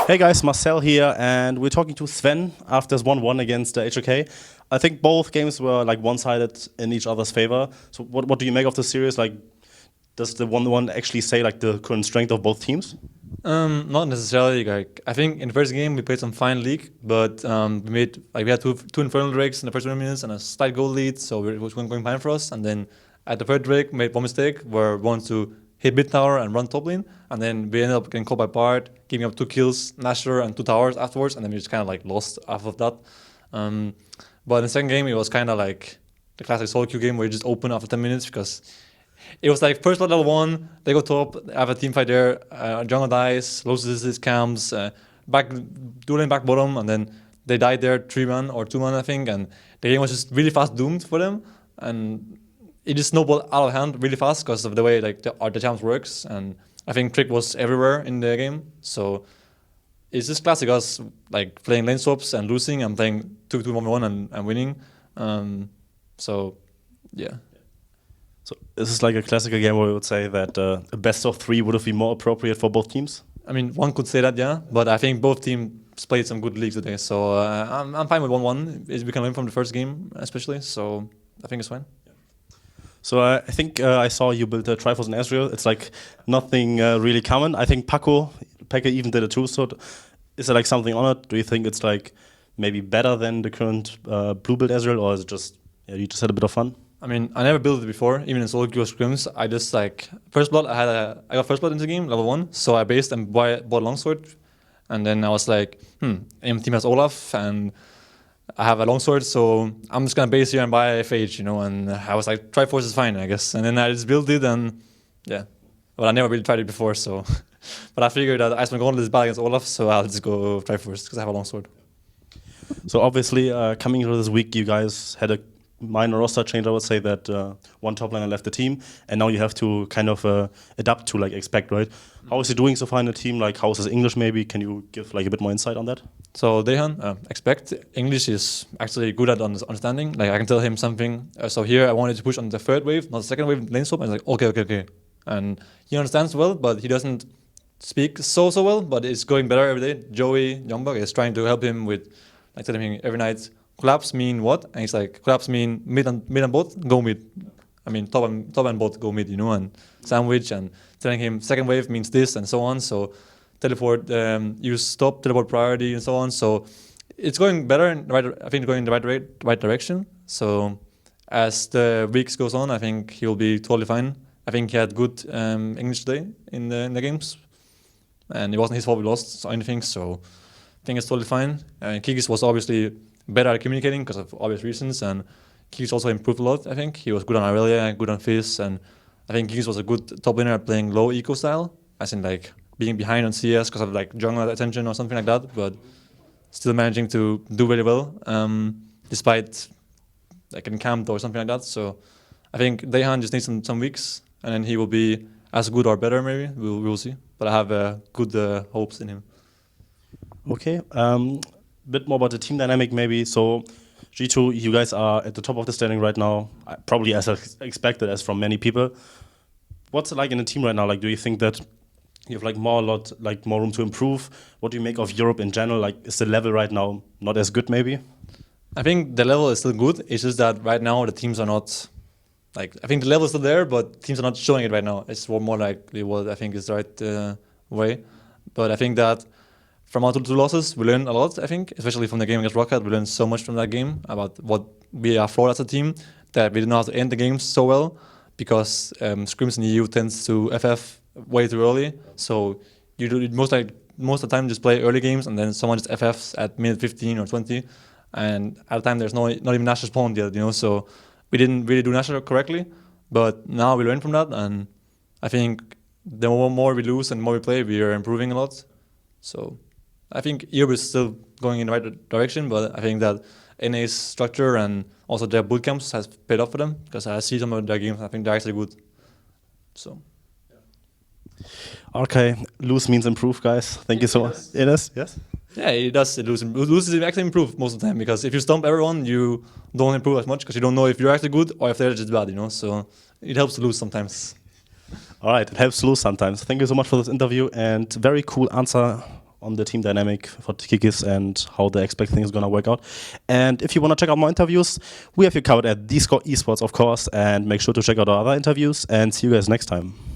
Hey guys, Marcel here, and we're talking to Sven after this 1-1 against H2k. I think both games were like one-sided in each other's favor. So what do you make of the series? Like, does the 1-1 actually say like the current strength of both teams? Not necessarily. Like I think in the first game we played some fine league, but we had two infernal drakes in the first 20 minutes and a slight goal lead, so it was going fine for us. And then at the third drake, made one mistake where we wanted to hit mid tower and run top lane, and then we ended up getting caught by Bard, giving up 2 kills, Nasher, and 2 towers afterwards, and then we just kind of like lost off of that. But in the second game, it was kind of like the classic solo queue game where you just open after 10 minutes because it was like first blood level 1, they go top, have a team fight there, jungle dies, loses his camps, dueling back bottom, and then they died there 3-man or 2-man I think, and the game was just really fast doomed for them, and it just snowballed out of hand really fast because of the way like the champs works, and I think Trick was everywhere in the game, so it's just classic us like playing lane swaps and losing and playing 2-2-1-1 and winning, so yeah. So this is like a classical game where we would say that a best of 3 would have been more appropriate for both teams? I mean, one could say that, yeah, but I think both teams played some good leagues today, so I'm fine with 1-1. We can learn from the first game, especially, so I think it's fine. So I think I saw you build a Triforce in Ezreal. It's like nothing really common. I think Paco even did it too. So is there like something on it? Do you think it's like maybe better than the current blue build Ezreal, or is it just you just had a bit of fun? I mean, I never built it before, even in solo queue scrims. I just like first blood. I got first blood into the game, level 1. So I based and bought longsword, and then I was like, aim team has Olaf, and I have a longsword, so I'm just gonna base here and buy FH, you know. And I was like, Triforce is fine, I guess. And then I just built it, and yeah. Well, I never really tried it before, so. But I figured that Iceman Gauntlet is bad against Olaf, so I'll just go Triforce because I have a longsword. So obviously, coming into this week, you guys had a minor roster change. I would say that one top laner left the team, and now you have to kind of adapt to like expect, right? How is he doing so far in the team? Like, how is his English? Maybe can you give like a bit more insight on that? So Dae-han, expect English is actually good at understanding. Like I can tell him something. So here I wanted to push on the third wave, not the second wave lane swap. And he's like, okay, and he understands well, but he doesn't speak so well. But it's going better every day. Joey Youngbug is trying to help him with, like telling him every night, collapse mean what? And he's like, collapse mean mid and bot, go mid. I mean top and bot, go mid, you know, and sandwich, and telling him second wave means this and so on. So teleport, use stop, teleport priority and so on. So it's going better, I think going in the right direction. So as the weeks goes on, I think he'll be totally fine. I think he had good English today in the games, and it wasn't his fault we lost or anything. So I think it's totally fine. Kikis was obviously better at communicating because of obvious reasons, and Kikis also improved a lot. I think he was good on Aurelia, good on Fizz, and I think Kikis was a good top laner at playing low eco style, as in like being behind on CS because of like jungle attention or something like that, but still managing to do very well despite like getting camped or something like that. So I think Dae-han just needs some weeks, and then he will be as good or better maybe. We will see. But I have good hopes in him. Okay. Bit more about the team dynamic maybe. So G2, you guys are at the top of the standing right now, probably as expected, as from many people. What's it like in the team right now? Like, do you think that you have like more room to improve? What do you make of Europe in general? Like, is the level right now not as good maybe? I think the level is still good. It's just that right now the teams are not, like, I think the level is still there, but teams are not showing it right now. It's more likely what I think is the right way. But I think that from our 2 losses, we learned a lot, I think, especially from the game against Rocket. We learned so much from that game about what we are flawed as a team, that we didn't know how to end the games so well, because scrims in the EU tends to FF way too early. So you do most of the time just play early games, and then someone just FFs at minute 15 or 20, and at the time there's not even Nasher spawned yet, you know. So we didn't really do Nasher correctly, but now we learn from that, and I think the more we lose and more we play, we are improving a lot. So I think Europe is still going in the right direction, but I think that NA's structure and also their bootcamps has paid off for them, because I see some of their games, I think they're actually good. So. Okay, lose means improve, guys. Thank you so much. It is, yes? Yeah, it does. Lose is actually improve most of the time, because if you stomp everyone, you don't improve as much, because you don't know if you're actually good or if they're just bad, you know. So it helps to lose sometimes. All right, it helps to lose sometimes. Thank you so much for this interview, and very cool answer on the team dynamic for Kikis and how they expect things are going to work out. And if you want to check out more interviews, we have you covered at theScore Esports, of course, and make sure to check out our other interviews, and see you guys next time.